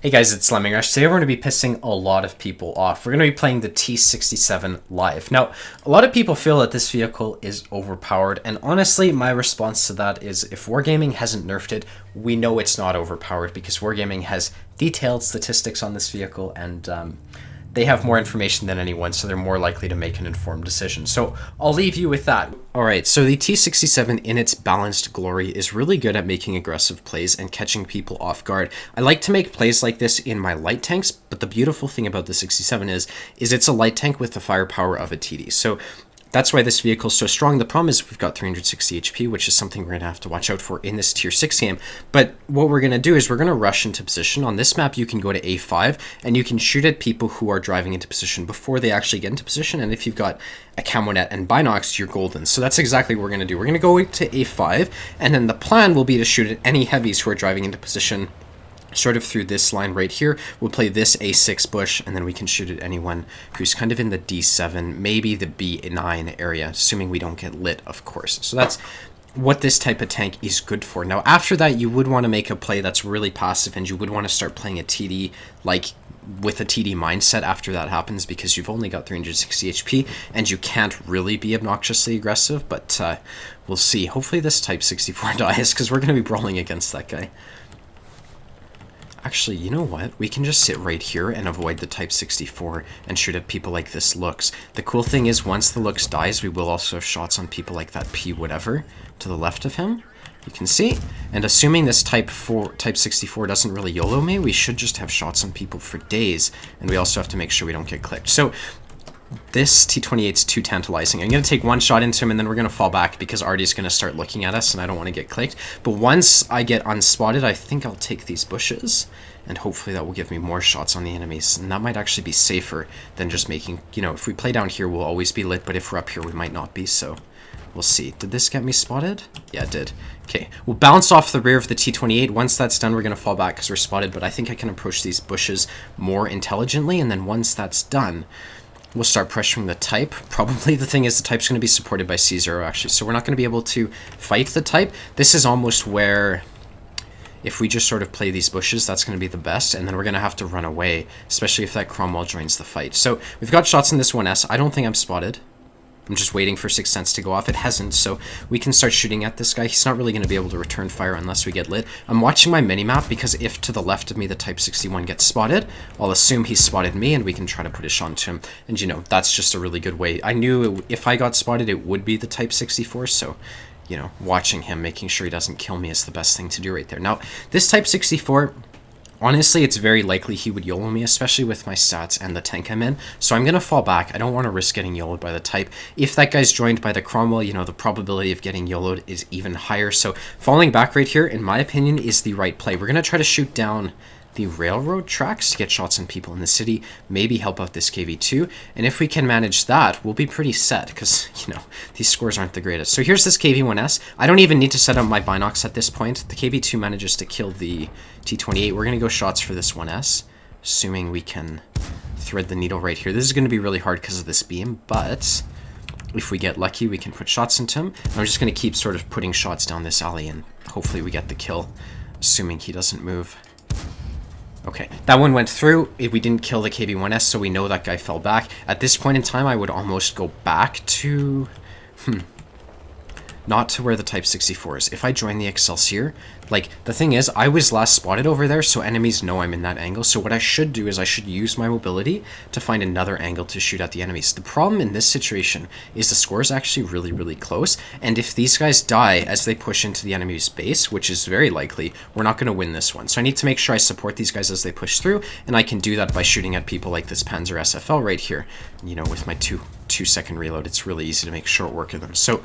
Hey guys, it's Lemming Rush. Today we're going to be pissing a lot of people off. We're going to be playing the T67 live. Now, a lot of people feel that this vehicle is overpowered, and honestly, my response to that is if Wargaming hasn't nerfed it, we know it's not overpowered because Wargaming has detailed statistics on this vehicle, and they have more information than anyone, so they're more likely to make an informed decision. So I'll leave you with that. Alright, so the T67 in its balanced glory is really good at making aggressive plays and catching people off guard. I like to make plays like this in my light tanks, but the beautiful thing about the 67 is it's a light tank with the firepower of a TD. So that's why this vehicle is so strong. The problem is we've got 360 HP, which is something we're going to have to watch out for in this tier 6 game. But what we're going to do is we're going to rush into position. On this map, you can go to A5, and you can shoot at people who are driving into position before they actually get into position. And if you've got a camo net and binocs, you're golden. So that's exactly what we're going to do. We're going to go to A5, and then the plan will be to shoot at any heavies who are driving into position sort of through this line right here. We'll play this A6 bush, and then we can shoot at anyone who's kind of in the D7, maybe the B9 area, assuming we don't get lit, of course. So that's what this type of tank is good for. Now, after that, you would want to make a play that's really passive, and you would want to start playing a TD, like with a TD mindset after that happens, because you've only got 360 HP, and you can't really be obnoxiously aggressive, but we'll see. Hopefully this Type 64 dies, because we're going to be brawling against that guy. Actually, you know what? We can just sit right here and avoid the Type 64 and shoot at people like this Looks. The cool thing is once the Looks dies, we will also have shots on people like that P whatever to the left of him. You can see. And assuming this Type 64 doesn't really YOLO me, we should just have shots on people for days. And we also have to make sure we don't get clicked. So this T28 is too tantalizing. I'm going to take one shot into him, and then we're going to fall back because Artie's going to start looking at us, and I don't want to get clicked. But once I get unspotted, I think I'll take these bushes, and hopefully that will give me more shots on the enemies. And that might actually be safer than just making, you know, if we play down here, we'll always be lit, but if we're up here, we might not be, so we'll see. Did this get me spotted? Yeah, it did. Okay, we'll bounce off the rear of the T28. Once that's done, we're going to fall back because we're spotted, but I think I can approach these bushes more intelligently, and then once that's done, we'll start pressuring the Type. Probably the thing is the Type's going to be supported by C0 actually, so we're not going to be able to fight the Type. This is almost where if we just sort of play these bushes, that's going to be the best, and then we're going to have to run away, especially if that Cromwell joins the fight. So we've got shots in this 1S. I don't think I'm spotted. I'm just waiting for Sixth Sense to go off. It hasn't, so we can start shooting at this guy. He's not really going to be able to return fire unless we get lit. I'm watching my minimap because if to the left of me the Type 61 gets spotted, I'll assume he spotted me and we can try to put a shot into him. And you know, that's just a really good way. I knew if I got spotted, it would be the Type 64, so you know, watching him, making sure he doesn't kill me is the best thing to do right there. Now, this Type 64... honestly, it's very likely he would YOLO me, especially with my stats and the tank I'm in. So I'm going to fall back. I don't want to risk getting YOLO'd by the Type. If that guy's joined by the Cromwell, you know, the probability of getting YOLO'd is even higher. So falling back right here, in my opinion, is the right play. We're going to try to shoot down the railroad tracks to get shots on people in the city, maybe help out this KV2. And if we can manage that, we'll be pretty set because, you know, these scores aren't the greatest. So here's this KV1S. I don't even need to set up my binocs at this point. The KV2 manages to kill the T28. We're going to go shots for this 1S, assuming we can thread the needle right here. This is going to be really hard because of this beam, but if we get lucky, we can put shots into him. And I'm just going to keep sort of putting shots down this alley, and hopefully we get the kill, assuming he doesn't move. Okay, that one went through. We didn't kill the KV1S, so we know that guy fell back. At this point in time, I would almost go back to... not to where the Type 64 is. If I join the Excelsior, like, the thing is, I was last spotted over there, so enemies know I'm in that angle. So what I should do is I should use my mobility to find another angle to shoot at the enemies. The problem in this situation is the score is actually really, really close. And if these guys die as they push into the enemy's base, which is very likely, we're not going to win this one. So I need to make sure I support these guys as they push through, and I can do that by shooting at people like this Panzer SFL right here. You know, with my two-second reload, it's really easy to make short work of them. So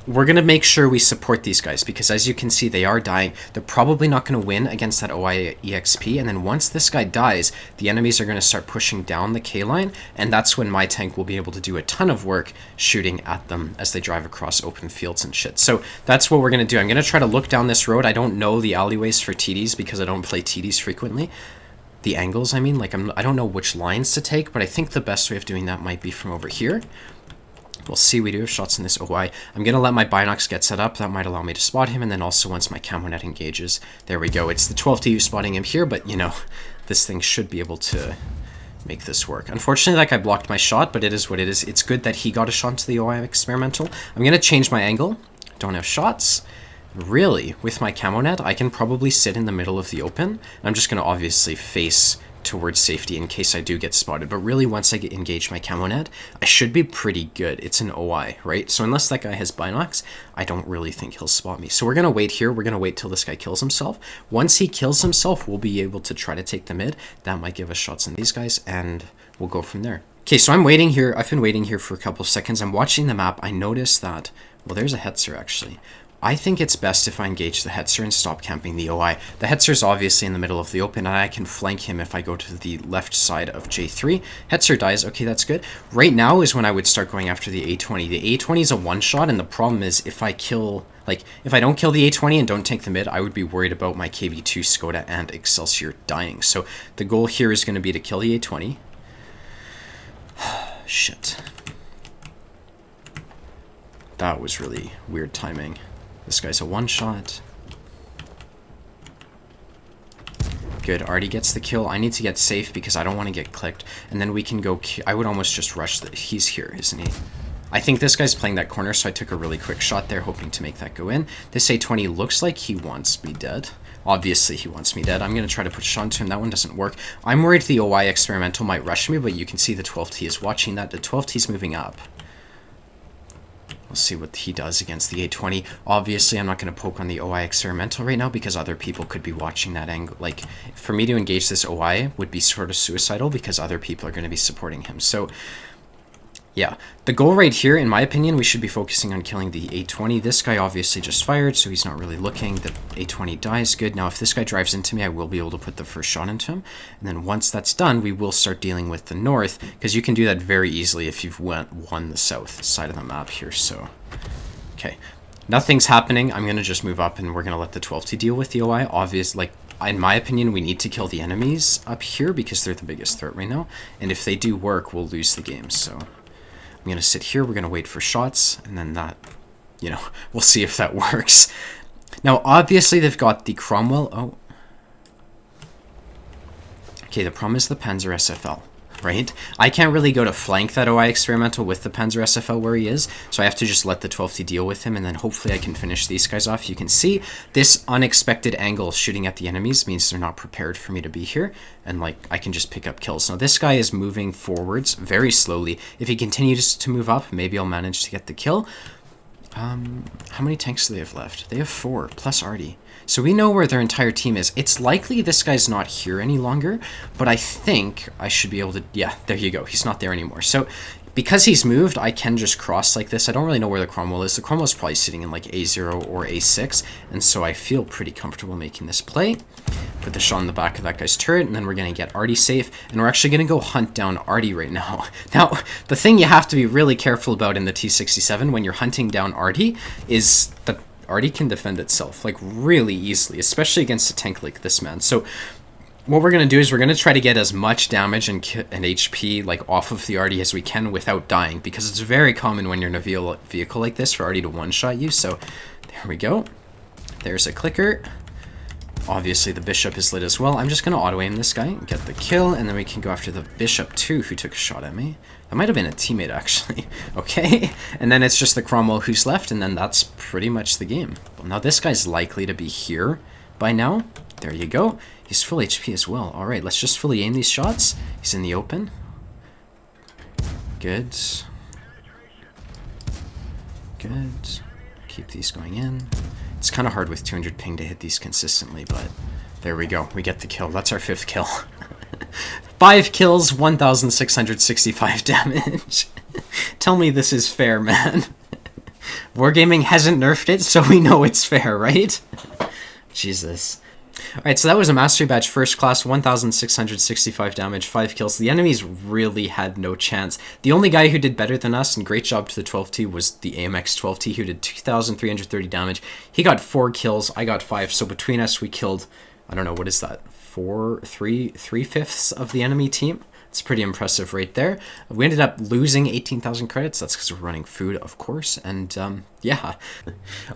we're going to make sure we support these guys because, as you can see, they are dying. They're probably not going to win against that OI EXP, and then once this guy dies, the enemies are going to start pushing down the K-line, and that's when my tank will be able to do a ton of work shooting at them as they drive across open fields and shit. So that's what we're going to do. I'm going to try to look down this road. I don't know the alleyways for TDs because I don't play TDs frequently. The angles, I mean, like I don't know which lines to take, but I think the best way of doing that might be from over here. We'll see. We do have shots in this OI. I'm going to let my binocs get set up. That might allow me to spot him. And then also once my camo net engages, there we go. It's the 12TU spotting him here, but, you know, this thing should be able to make this work. Unfortunately, that guy blocked my shot, but it is what it is. It's good that he got a shot into the OI experimental. I'm going to change my angle. Don't have shots. Really, with my camo net, I can probably sit in the middle of the open. I'm just going to obviously face towards safety in case I do get spotted. But really, once I engage my camo net, I should be pretty good. It's an OI, right? So unless that guy has binocs, I don't really think he'll spot me. So we're going to wait here. We're going to wait till this guy kills himself. Once he kills himself, we'll be able to try to take the mid. That might give us shots on these guys, and we'll go from there. Okay, so I'm waiting here. I've been waiting here for a couple of seconds. I'm watching the map. I noticed that, well, there's a Hetzer actually. I think it's best if I engage the Hetzer and stop camping the OI. The Hetzer's obviously in the middle of the open, and I can flank him if I go to the left side of J3. Hetzer dies. Okay, that's good. Right now is when I would start going after the A20. The A20 is a one-shot, and the problem is if I kill... Like, if I don't kill the A20 and don't take the mid, I would be worried about my KV2 Skoda and Excelsior dying. So the goal here is going to be to kill the A20. Shit. That was really weird timing. This guy's a one-shot. Good, Artie gets the kill. I need to get safe because I don't want to get clicked. And then we can go... I would almost just rush that. He's here, isn't he? I think this guy's playing that corner, so I took a really quick shot there, hoping to make that go in. This A20 looks like he wants me dead. Obviously, he wants me dead. I'm going to try to put a shot into him. That one doesn't work. I'm worried the OI experimental might rush me, but you can see the 12T is watching that. The 12T is moving up. We'll see what he does against the A20. Obviously, I'm not going to poke on the OI experimental right now because other people could be watching that angle. Like, for me to engage this OI would be sort of suicidal because other people are going to be supporting him. So, yeah. The goal right here, in my opinion, we should be focusing on killing the A20. This guy obviously just fired, so he's not really looking. The A20 dies. Good. Now, if this guy drives into me, I will be able to put the first shot into him. And then once that's done, we will start dealing with the north, because you can do that very easily if you've won the south side of the map here. So, okay. Nothing's happening. I'm going to just move up, and we're going to let the 12T deal with the OI. Like, in my opinion, we need to kill the enemies up here because they're the biggest threat right now. And if they do work, we'll lose the game, so... I'm going to sit here, we're going to wait for shots, and then that, you know, we'll see if that works. Now, obviously, they've got the Cromwell. Oh. Okay, the problem is the Panzer SFL, right? I can't really go to flank that OI experimental with the Panzer SFL where he is, so I have to just let the 12T deal with him, and then hopefully I can finish these guys off. You can see this unexpected angle shooting at the enemies means they're not prepared for me to be here, and like I can just pick up kills. Now this guy is moving forwards very slowly. If he continues to move up, maybe I'll manage to get the kill. How many tanks do they have left? They have 4, plus Artie. So we know where their entire team is. It's likely this guy's not here any longer, but I think I should be able to... Yeah, there you go. He's not there anymore. So because he's moved, I can just cross like this. I don't really know where the Cromwell is. The Cromwell's probably sitting in like A0 or A6, and so I feel pretty comfortable making this play. Put the shot in the back of that guy's turret, and then we're going to get Artie safe, and we're actually going to go hunt down Artie right now. Now, the thing you have to be really careful about in the T67 when you're hunting down Artie is that Artie can defend itself, like, really easily, especially against a tank like this, man. So what we're going to do is we're going to try to get as much damage and HP, like, off of the Artie as we can without dying, because it's very common when you're in a vehicle like this for Artie to one-shot you. So there we go. There's a clicker. Obviously, the Bishop is lit as well. I'm just going to auto-aim this guy and get the kill, and then we can go after the Bishop, too, who took a shot at me. That might have been a teammate, actually. Okay, and then it's just the Cromwell who's left, and then that's pretty much the game. Well, now this guy's likely to be here by now. There you go. He's full HP as well. All right, let's just fully aim these shots. He's in the open. Good. Good. Keep these going in. It's kind of hard with 200 ping to hit these consistently, but there we go. We get the kill. That's our 5th kill. 5 kills, 1,665 damage. Tell me this is fair, man. Wargaming hasn't nerfed it, so we know it's fair, right? Jesus. Alright, so that was a Mastery Badge First Class, 1,665 damage, 5 kills. The enemies really had no chance. The only guy who did better than us, and great job to the 12T, was the AMX 12T, who did 2,330 damage. He got 4 kills, I got 5, so between us we killed, I don't know, what is that, 3/5 of the enemy team? It's pretty impressive right there. We ended up losing 18,000 credits. That's because we're running food, of course. And Yeah.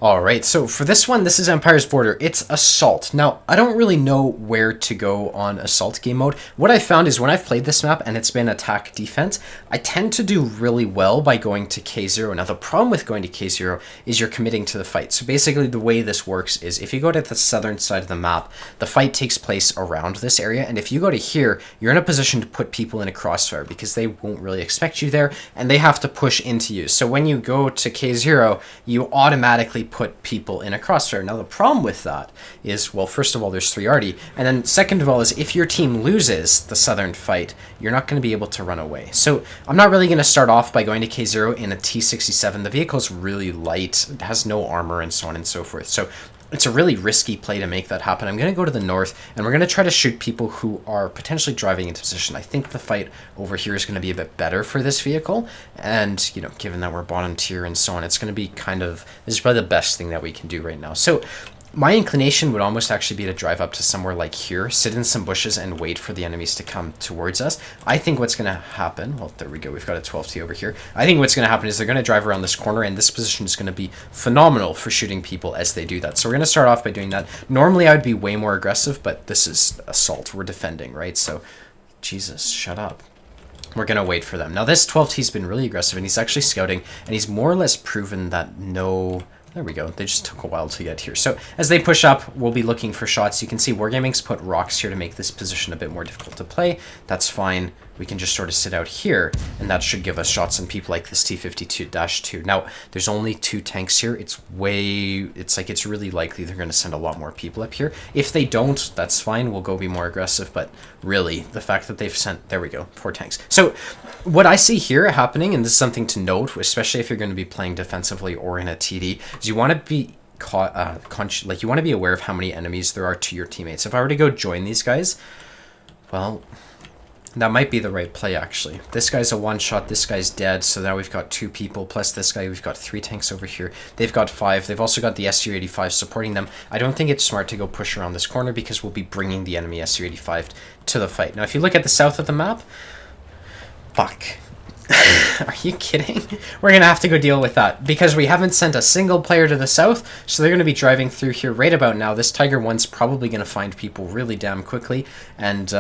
Alright, so for this one, this is Empire's Border. It's Assault. Now, I don't really know where to go on Assault game mode. What I found is when I've played this map and it's been attack defense, I tend to do really well by going to K0. Now, the problem with going to K0 is you're committing to the fight. So basically, the way this works is if you go to the southern side of the map, the fight takes place around this area, and if you go to here, you're in a position to put people in a crossfire because they won't really expect you there, and they have to push into you. So when you go to K0, you automatically put people in a crossfire. Now, the problem with that is, well, first of all, there's 3 arty, and then second of all is if your team loses the southern fight, you're not going to be able to run away. So I'm not really going to start off by going to K0 in a T67. The vehicle's really light, it has no armor, and so on and so forth. So it's a really risky play to make that happen. I'm going to go to the north, and we're going to try to shoot people who are potentially driving into position. I think the fight over here is going to be a bit better for this vehicle, and, you know, given that we're bottom tier and so on, it's going to be kind of, this is probably the best thing that we can do right now. So my inclination would almost actually be to drive up to somewhere like here, sit in some bushes, and wait for the enemies to come towards us. I think what's going to happen, well, there we go, we've got a 12T over here. I think what's going to happen is they're going to drive around this corner, and this position is going to be phenomenal for shooting people as they do that. So we're going to start off by doing that. Normally I would be way more aggressive, but this is Assault. We're defending, right? So, Jesus, shut up. We're going to wait for them. Now, this 12T's been really aggressive, and he's actually scouting, and he's more or less proven that no... There we go. They just took a while to get here. So as they push up, we'll be looking for shots. You can see Wargaming's put rocks here to make this position a bit more difficult to play. That's fine. We can just sort of sit out here, and that should give us shots on people like this T-52-2. Now, there's only 2 tanks here. It's really likely they're going to send a lot more people up here. If they don't, that's fine. We'll go be more aggressive, but really, the fact that they've sent... There we go, 4 tanks. So what I see here happening, and this is something to note, especially if you're going to be playing defensively or in a TD, is you want to be you want to be aware of how many enemies there are to your teammates. If I were to go join these guys, well... That might be the right play, actually. This guy's a one-shot, this guy's dead, so now we've got 2 people, plus this guy, we've got 3 tanks over here. They've got 5. They've also got the SU-85 supporting them. I don't think it's smart to go push around this corner because we'll be bringing the enemy SU-85 to the fight. Now, if you look at the south of the map... Fuck. Are you kidding? We're going to have to go deal with that because we haven't sent a single player to the south, so they're going to be driving through here right about now. This Tiger 1's probably going to find people really damn quickly, and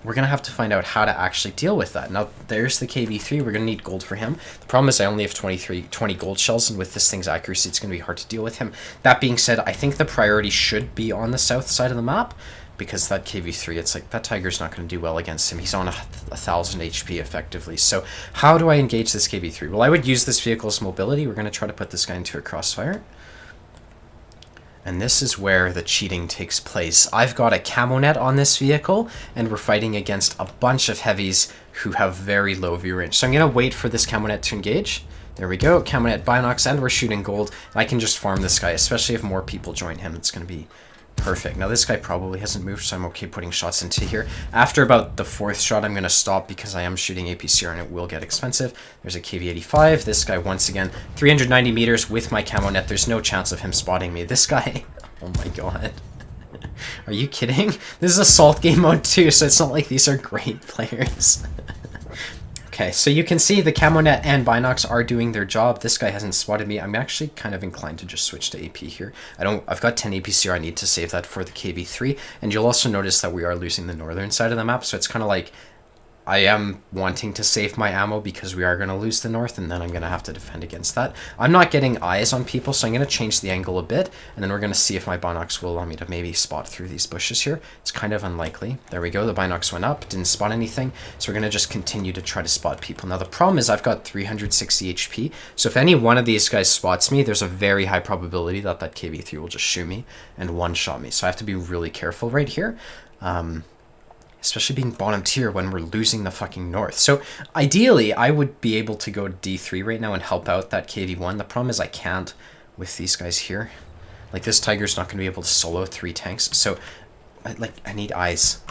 we're going to have to find out how to actually deal with that. Now, there's the KV-3. We're going to need gold for him. The problem is I only have 20 gold shells, and with this thing's accuracy, it's going to be hard to deal with him. That being said, I think the priority should be on the south side of the map, because that KV-3, it's like, that Tiger's not going to do well against him. He's on 1,000 HP effectively. So how do I engage this KV-3? Well, I would use this vehicle's mobility. We're going to try to put this guy into a crossfire. And this is where the cheating takes place. I've got a camo net on this vehicle, and we're fighting against a bunch of heavies who have very low view range. So I'm going to wait for this camo net to engage. There we go, camo net binocs, and we're shooting gold. I can just farm this guy, especially if more people join him. It's going to be perfect. Now, this guy probably hasn't moved, so I'm okay putting shots into here. After about the 4th shot, I'm going to stop because I am shooting APCR and it will get expensive. There's a KV-85. This guy, once again, 390 meters with my camo net. There's no chance of him spotting me. This guy, oh my god. Are you kidding? This is Assault game mode too, so it's not like these are great players. Okay, so you can see the camo net and binocs are doing their job. This guy hasn't spotted me. I'm actually kind of inclined to just switch to AP here. I've got 10 APCR. I need to save that for the KV-3. And you'll also notice that we are losing the northern side of the map. So it's kind of like I am wanting to save my ammo because we are going to lose the north, and then I'm going to have to defend against that. I'm not getting eyes on people, so I'm going to change the angle a bit, and then we're going to see if my binocs will allow me to maybe spot through these bushes here. It's kind of unlikely. There we go. The binocs went up, didn't spot anything, so we're going to just continue to try to spot people. Now, the problem is I've got 360 HP, so if any one of these guys spots me, there's a very high probability that that KV-3 will just shoot me and one-shot me, so I have to be really careful right here. Especially being bottom tier when we're losing the fucking north. So ideally, I would be able to go to D3 right now and help out that KV-1. The problem is I can't with these guys here. Like, this Tiger's not going to be able to solo 3 tanks. So, I need eyes.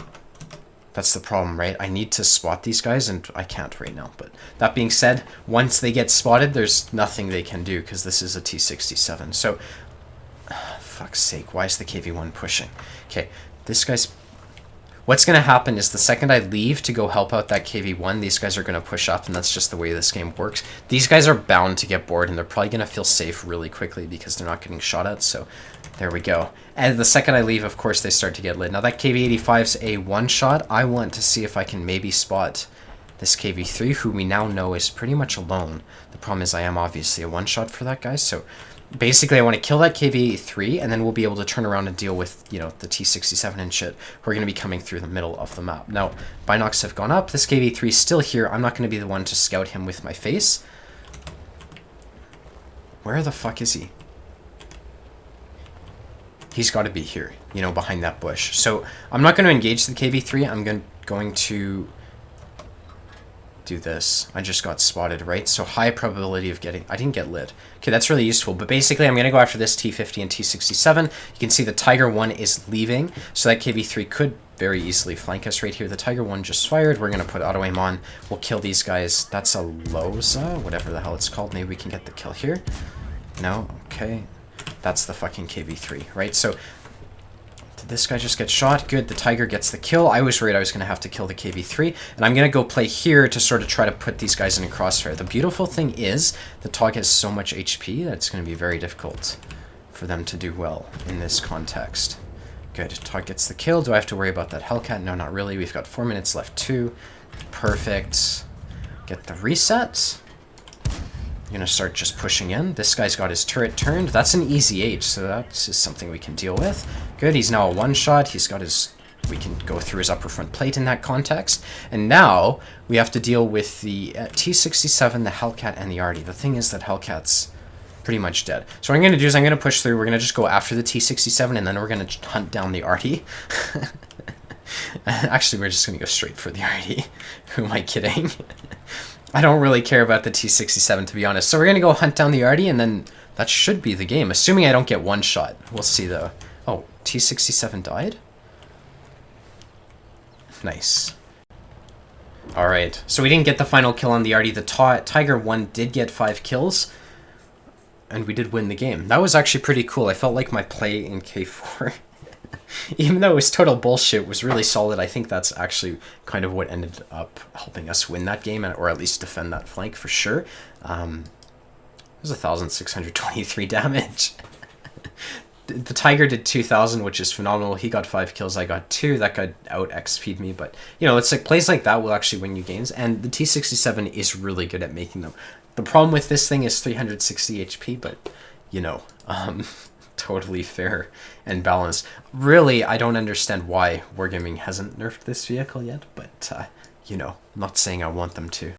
That's the problem, right? I need to spot these guys, and I can't right now. But that being said, once they get spotted, there's nothing they can do, because this is a T-67. So, fuck's sake, why is the KV-1 pushing? Okay, this guy's... what's going to happen is the second I leave to go help out that KV-1, these guys are going to push up, and that's just the way this game works. These guys are bound to get bored, and they're probably going to feel safe really quickly because they're not getting shot at, so there we go. And the second I leave, of course, they start to get lit. Now that KV-85's a one-shot. I want to see if I can maybe spot this KV-3, who we now know is pretty much alone. The problem is I am obviously a one-shot for that guy, so basically I want to kill that KV-3, and then we'll be able to turn around and deal with, you know, the T-67 and shit, who are going to be coming through the middle of the map. Now, binocs have gone up. This KV-3 is still here. I'm not going to be the one to scout him with my face. Where the fuck is he? He's got to be here, you know, behind that bush. So I'm not going to engage the KV-3. I'm going to do this. I just got spotted, right? So high probability of getting... I didn't get lit. Okay, that's really useful. But basically, I'm going to go after this T-50 and T-67. You can see the Tiger 1 is leaving, so that KV-3 could very easily flank us right here. The Tiger 1 just fired. We're going to put auto-aim on. We'll kill these guys. That's a Loza, whatever the hell it's called. Maybe we can get the kill here. No? Okay. That's the fucking KV-3, right? So, did this guy just get shot? Good, the Tiger gets the kill. I was worried I was going to have to kill the KV-3, and I'm going to go play here to sort of try to put these guys in a crossfire. The beautiful thing is, the Tog has so much HP that it's going to be very difficult for them to do well in this context. Good, Tog gets the kill. Do I have to worry about that Hellcat? No, not really. We've got 4 minutes left too. Perfect. Get the reset. I'm going to start just pushing in. This guy's got his turret turned. That's an easy H, so that's just something we can deal with. Good, he's now a one-shot. He's got his... We can go through his upper front plate in that context. And now, we have to deal with the T-67, the Hellcat, and the Arty. The thing is that Hellcat's pretty much dead. So what I'm going to do is I'm going to push through. We're going to just go after the T-67, and then we're going to hunt down the Arty. Actually, we're just going to go straight for the Arty. Who am I kidding? I don't really care about the T-67, to be honest. So we're going to go hunt down the Arty, and then that should be the game. Assuming I don't get one shot. We'll see, though. Oh, T-67 died? Nice. Alright, so we didn't get the final kill on the Arty. The Tiger 1 did get 5 kills, and we did win the game. That was actually pretty cool. I felt like my play in K4... even though it was total bullshit, was really solid. I think that's actually kind of what ended up helping us win that game, or at least defend that flank for sure. It was 1,623 damage. The Tiger did 2,000, which is phenomenal. He got 5 kills, I got 2. That guy out XP'd me, but, you know, it's like plays like that will actually win you games, and the T-67 is really good at making them. The problem with this thing is 360 HP, but, you know, totally fair and balanced. Really, I don't understand why Wargaming hasn't nerfed this vehicle yet, but, you know, I'm not saying I want them to.